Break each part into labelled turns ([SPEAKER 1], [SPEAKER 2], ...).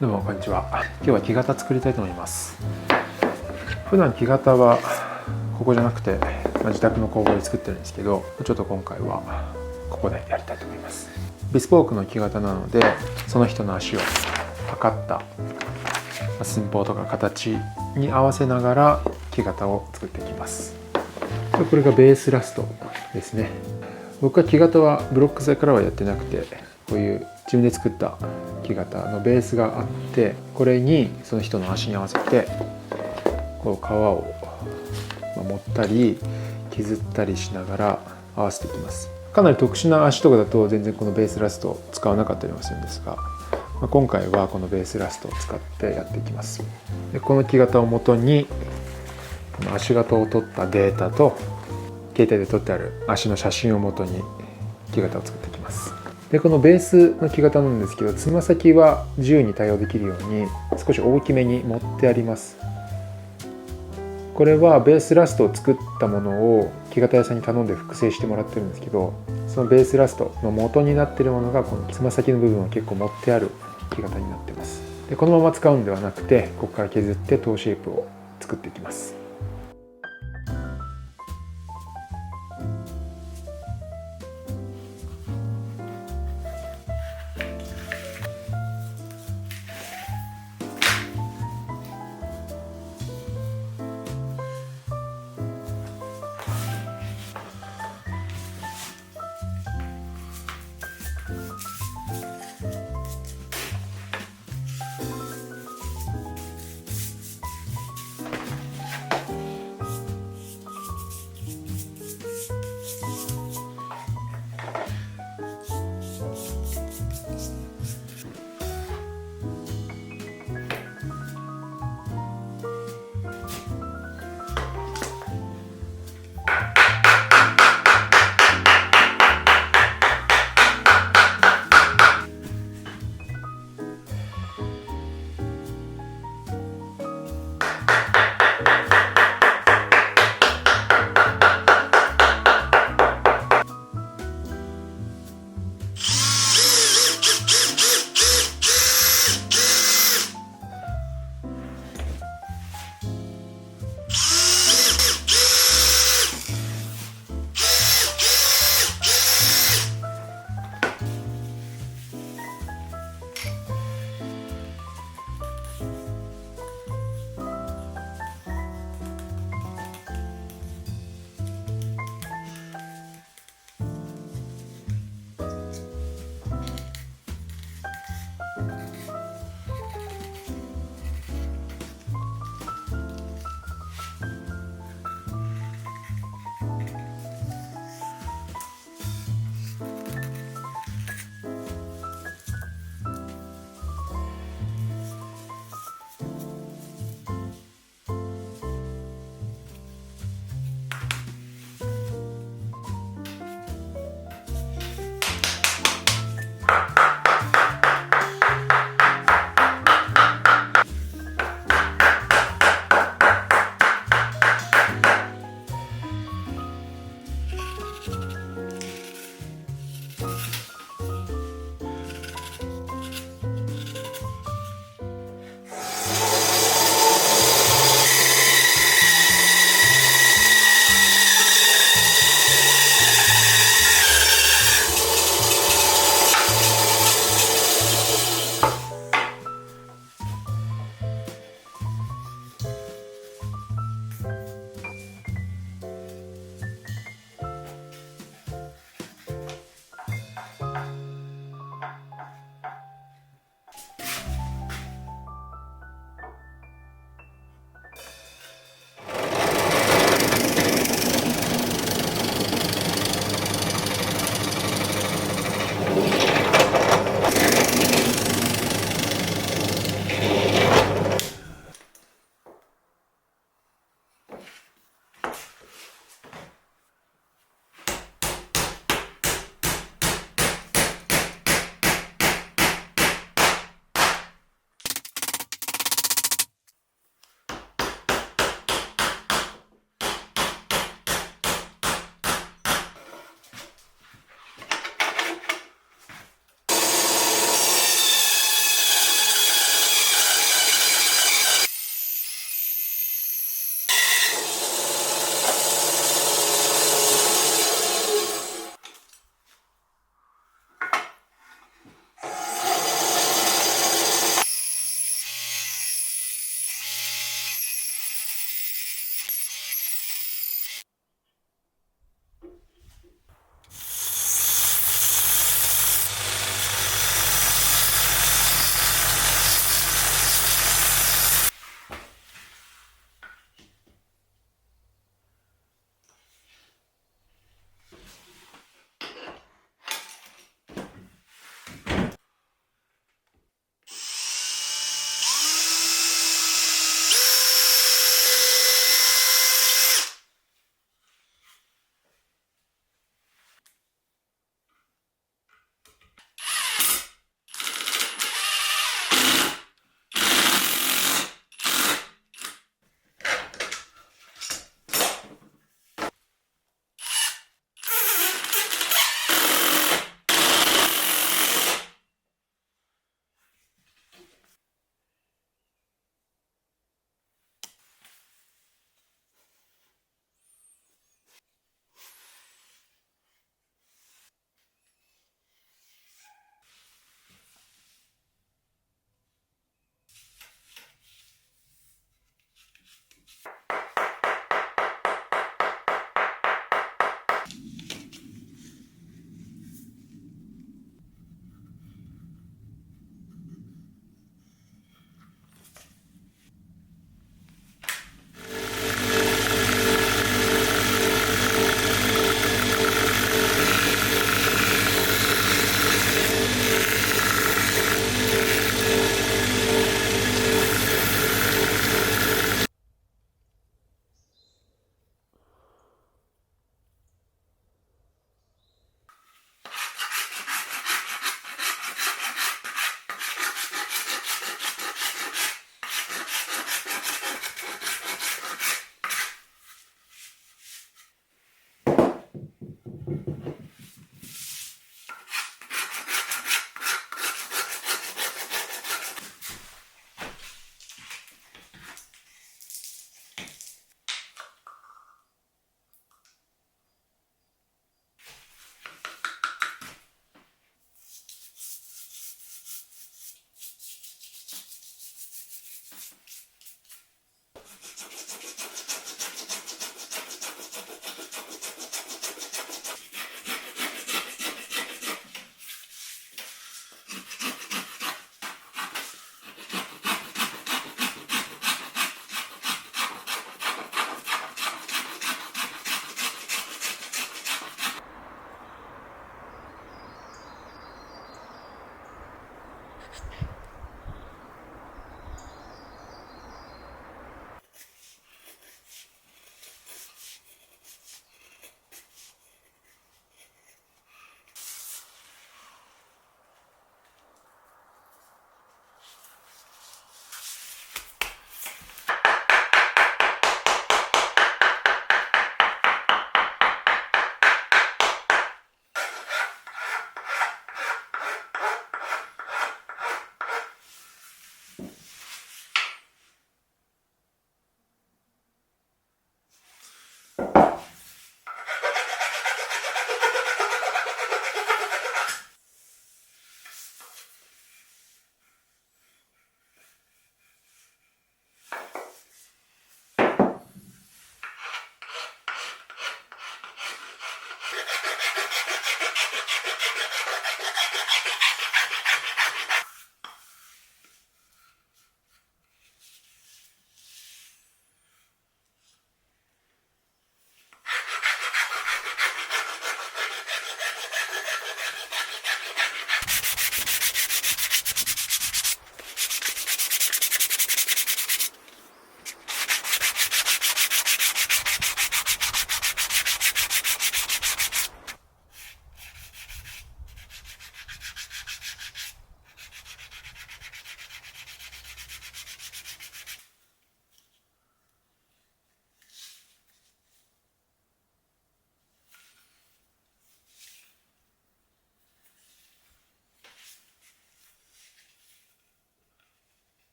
[SPEAKER 1] どうもこんにちは。今日は木型作りたいと思います。普段木型はここじゃなくて、自宅の工房で作ってるんですけど、ちょっと今回はここでやりたいと思います。ビスポークの木型なので、その人の足を測った寸法とか形に合わせながら木型を作っていきます。これがベースラストですね。僕は木型はブロック材からはやってなくて、こういう自分で作った木型のベースがあって、これにその人の足に合わせてこう皮を持ったり削ったりしながら合わせていきます。かなり特殊な足とかだと全然このベースラストを使わなかったりもするんですが、今回はこのベースラストを使ってやっていきます。でこの木型をもとにこの足型を取ったデータと携帯で撮ってある足の写真をもとに木型を作っていきます。でこのベースの木型なんですけど、つま先は自由に対応できるように少し大きめに盛ってあります。これはベースラストを作ったものを木型屋さんに頼んで複製してもらってるんですけど、そのベースラストの元になっているものがこのつま先の部分を結構盛ってある木型になっています。でこのまま使うんではなくて、ここから削ってトーシェイプを作っていきます。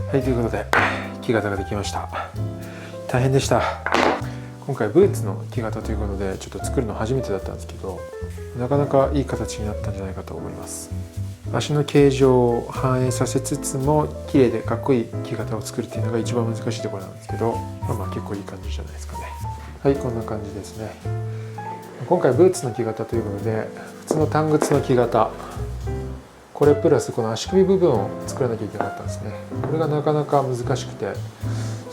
[SPEAKER 1] はい、ということで木型ができました。大変でした。今回ブーツの木型ということでちょっと作るの初めてだったんですけど、なかなかいい形になったんじゃないかと思います。足の形状を反映させつつも綺麗でかっこいい木型を作るっていうのが一番難しいところなんですけど、まあ結構いい感じじゃないですかね。はい、こんな感じですね。今回ブーツの木型ということで普通の短靴の木型、これプラスこの足首部分を作らなきゃいけなかったんですね。これがなかなか難しくて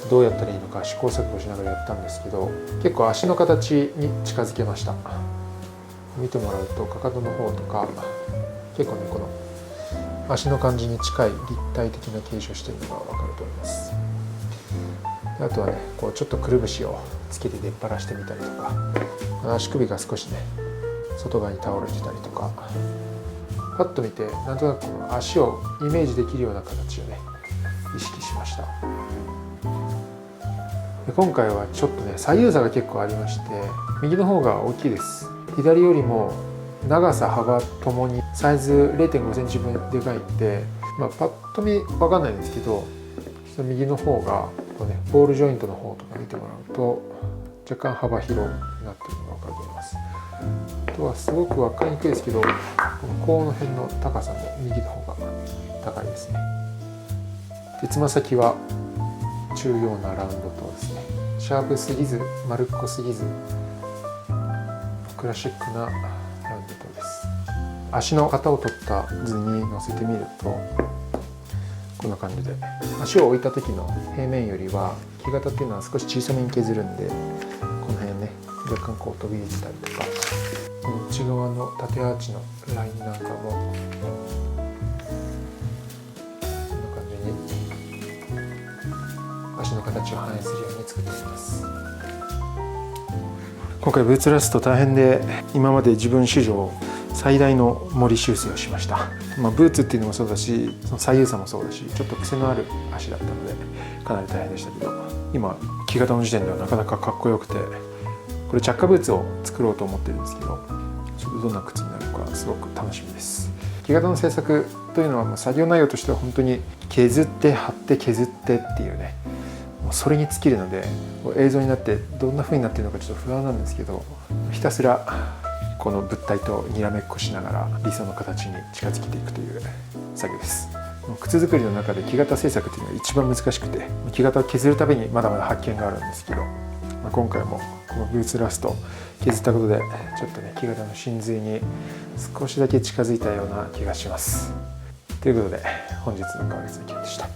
[SPEAKER 1] どうやったらいいのか試行錯誤しながらやったんですけど、結構足の形に近づけました。見てもらうとかかとの方とか結構ね、この足の感じに近い立体的な形状しているのが分かると思います。あとはね、こうちょっとくるぶしをつけて出っ張らしてみたりとか、足首が少しね外側に倒れてたりとか、パッと見てなんとなくこの足をイメージできるような形をね意識しました。で今回はちょっとね左右差が結構ありまして、右の方が大きいです。左よりも長さ幅ともにサイズ 0.5 センチ分でかいんで、パッと見分かんないんですけど、右の方がこう、ね、ボールジョイントの方とか見てもらうと若干幅広になっているのが分かると思います。あとはすごく分かりにくいですけど、この甲の辺の高さも右の方が高いですね。でつま先は中央なラウンドとですね、シャープすぎず丸っこすぎずクラシックなラウンドとです。足の型を取った図に乗せてみるとこんな感じで、足を置いた時の平面よりは木型っていうのは少し小さめに削るんで、この辺ね若干こう飛び出てたりとか、内側の縦アーチのラインなんかもこんな感じに足の形を反映するように作っています。今回ブーツラスト大変で、今まで自分史上最大の盛り修正をしました。ブーツっていうのもそうだし、その左右差もそうだし、ちょっと癖のある足だったのでかなり大変でしたけど、今木型の時点ではなかなかかっこよくて、これ着火ブーツを作ろうと思ってるんですけど、ちょっとどんな靴になるのかすごく楽しみです。木型の製作というのは作業内容としては本当に削って貼って削ってっていうね、もうそれに尽きるので、映像になってどんな風になっているのかちょっと不安なんですけど、ひたすらこの物体とにらめっこしながら理想の形に近づけていくという作業です。靴作りの中で木型製作っていうのが一番難しくて、木型を削るたびにまだまだ発見があるんですけど、今回もこのブーツラスト削ったことでちょっとね木型の真髄に少しだけ近づいたような気がします。ということで本日の川口の件でした。